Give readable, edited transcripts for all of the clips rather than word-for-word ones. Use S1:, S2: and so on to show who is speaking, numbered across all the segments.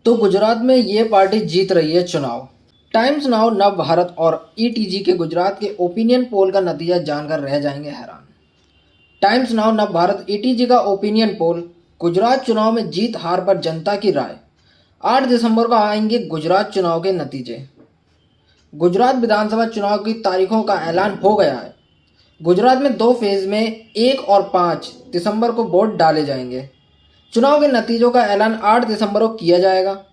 S1: तो गुजरात में ये पार्टी जीत रही है चुनाव। टाइम्स नाउ, नव भारत और ईटीजी के गुजरात के ओपिनियन पोल का नतीजा जानकर रह जाएंगे हैरान। टाइम्स नाउ, नव भारत, ईटीजी का ओपिनियन पोल, गुजरात चुनाव में जीत हार पर जनता की राय। 8 दिसंबर को आएंगे गुजरात चुनाव के नतीजे। गुजरात विधानसभा चुनाव की तारीखों का ऐलान हो गया है। गुजरात में 2 फेज में 1 और 5 दिसंबर को वोट डाले जाएंगे। चुनाव के नतीजों का ऐलान 8 दिसंबर को किया जाएगा।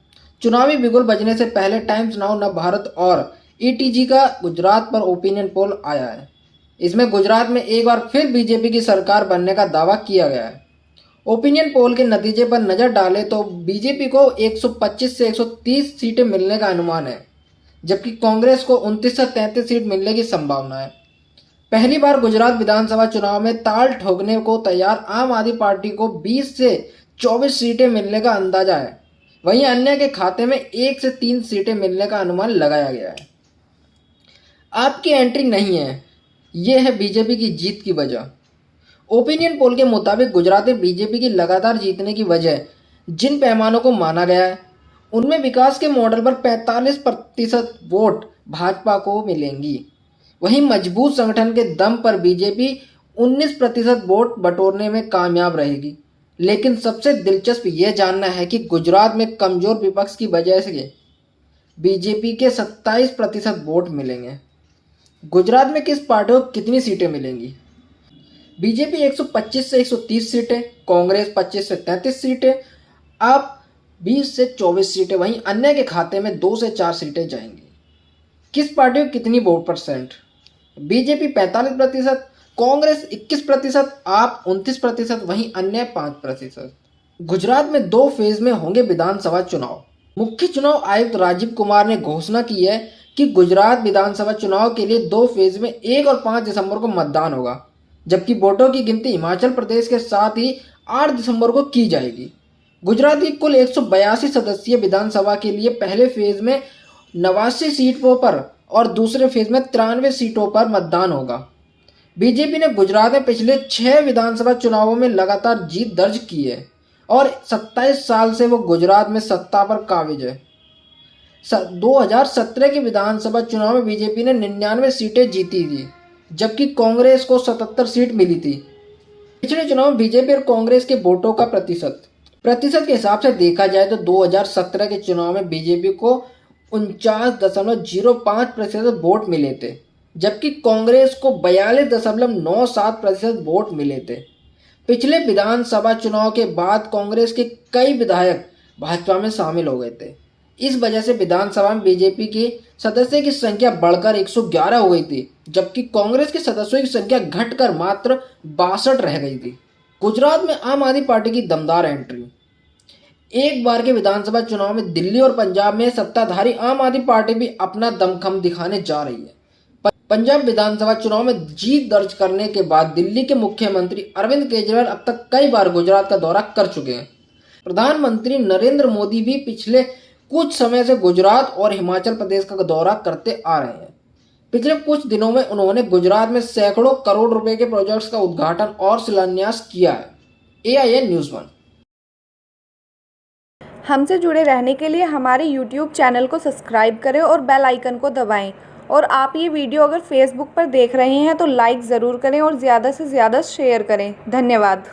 S1: चुनावी बिगुल बजने से पहले टाइम्स नाउ, नव भारत और ईटीजी का गुजरात पर ओपिनियन पोल आया है। इसमें गुजरात में एक बार फिर बीजेपी की सरकार बनने का दावा किया गया है। ओपिनियन पोल के नतीजे पर नज़र डालें तो बीजेपी को 125 से 130 सीटें मिलने का अनुमान है, जबकि कांग्रेस को 29 से 33 सीट मिलने की संभावना है। पहली बार गुजरात विधानसभा चुनाव में ताल ठोकने को तैयार आम आदमी पार्टी को 20 से 24 सीटें मिलने का अंदाजा है। वहीं अन्य के खाते में 1 से 3 सीटें मिलने का अनुमान लगाया गया है। आपकी एंट्री नहीं है, ये है बीजेपी की जीत की वजह। ओपिनियन पोल के मुताबिक गुजरात में बीजेपी की लगातार जीतने की वजह जिन पैमानों को माना गया है, उनमें विकास के मॉडल पर 45% वोट भाजपा को मिलेंगी। वहीं मजबूत संगठन के दम पर बीजेपी 19% वोट बटोरने में कामयाब रहेगी। लेकिन सबसे दिलचस्प यह जानना है कि गुजरात में कमजोर विपक्ष की वजह से बीजेपी के 27% वोट मिलेंगे। गुजरात में किस पार्टी को कितनी सीटें मिलेंगी? बीजेपी 125 से 130 सीटें, कांग्रेस 25 से 33 सीटें, आप 20 से 24 सीटें, वहीं अन्य के खाते में 2 से 4 सीटें जाएंगी। किस पार्टी को कितनी वोट परसेंट? बीजेपी 45%, कांग्रेस 21%, आप 29%, वहीं अन्य 5%। गुजरात में 2 फेज में होंगे विधानसभा चुनाव। मुख्य चुनाव आयुक्त राजीव कुमार ने घोषणा की है कि गुजरात विधानसभा चुनाव के लिए 2 फेज में 1 और 5 दिसंबर को मतदान होगा, जबकि वोटों की गिनती हिमाचल प्रदेश के साथ ही 8 दिसंबर को की जाएगी। गुजरात की कुल 182 सदस्यीय विधानसभा के लिए पहले फेज में 89 सीटों पर और दूसरे फेज में 93 सीटों पर मतदान होगा। बीजेपी ने गुजरात में पिछले 6 विधानसभा चुनावों में लगातार जीत दर्ज की है और 27 साल से वो गुजरात में सत्ता पर काबिज है। 2017 के विधानसभा चुनाव में बीजेपी ने 99 सीटें जीती थी, जबकि कांग्रेस को 77 सीट मिली थी। पिछले चुनाव में बीजेपी और कांग्रेस के वोटों का प्रतिशत के हिसाब से देखा जाए तो 2017 के चुनाव में बीजेपी को 49.05% वोट मिले थे, जबकि कांग्रेस को 42.97% वोट मिले थे। पिछले विधानसभा चुनाव के बाद कांग्रेस के कई विधायक भाजपा में शामिल हो गए थे। इस वजह से विधानसभा में बीजेपी की सदस्य की संख्या बढ़कर 111 हो गई थी, जबकि कांग्रेस के सदस्यों की संख्या घटकर मात्र 62 रह गई थी। गुजरात में आम आदमी पार्टी की दमदार एंट्री। एक बार के विधानसभा चुनाव में दिल्ली और पंजाब में सत्ताधारी आम आदमी पार्टी भी अपना दमखम दिखाने जा रही है। पंजाब विधानसभा चुनाव में जीत दर्ज करने के बाद दिल्ली के मुख्यमंत्री अरविंद केजरीवाल अब तक कई बार गुजरात का दौरा कर चुके हैं। प्रधानमंत्री नरेंद्र मोदी भी पिछले कुछ समय से गुजरात और हिमाचल प्रदेश का दौरा करते आ रहे हैं। पिछले कुछ दिनों में उन्होंने गुजरात में सैकड़ों करोड़ रुपए के प्रोजेक्ट्स का उद्घाटन और शिलान्यास किया है। AIN News 1।
S2: हमसे जुड़े रहने के लिए हमारे YouTube चैनल को सब्सक्राइब करें और बेल आइकन को दबाएं। और आप ये वीडियो अगर फेसबुक पर देख रहे हैं तो लाइक ज़रूर करें और ज़्यादा से ज़्यादा शेयर करें। धन्यवाद।